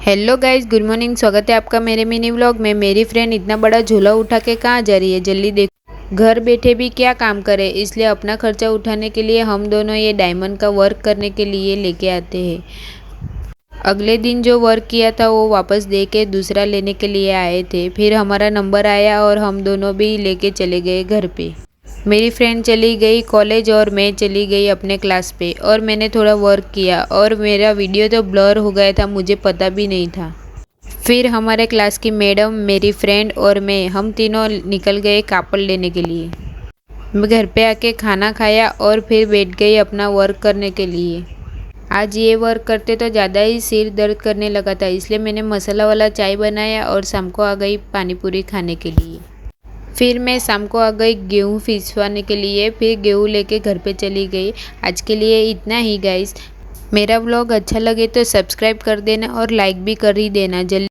Hello guys, good morning. स्वागत है आपका मेरे मिनी व्लॉग में। मेरी फ्रेंड इतना बड़ा झोला उठा के कहाँ जा रही है, जल्दी देखो। घर बैठे भी क्या काम करे, इसलिए अपना खर्चा उठाने के लिए हम दोनों ये डायमंड का वर्क करने के लिए लेके आते हैं। अगले दिन जो वर्क किया था वो वापस दे के दूसरा लेने के लिए आए थे। फिर हमारा नंबर आया और हम दोनों भी लेके चले गए घर पे। मेरी फ्रेंड चली गई कॉलेज और मैं चली गई अपने क्लास पे, और मैंने थोड़ा वर्क किया और मेरा वीडियो तो ब्लर हो गया था, मुझे पता भी नहीं था। फिर हमारे क्लास की मैडम, मेरी फ्रेंड और मैं, हम तीनों निकल गए कापड़ लेने के लिए। मैं घर पे आके खाना खाया और फिर बैठ गई अपना वर्क करने के लिए। आज ये वर्क करते तो ज़्यादा ही सिर दर्द करने लगा था, इसलिए मैंने मसाला वाला चाय बनाया और शाम को आ गई पानी पूरी खाने के लिए। फिर मैं शाम को आ गई गेहूँ पिसवाने के लिए। फिर गेहूँ लेके घर पे चली गई। आज के लिए इतना ही गाइस। मेरा व्लॉग अच्छा लगे तो सब्सक्राइब कर देना और लाइक भी कर ही देना। जल्दी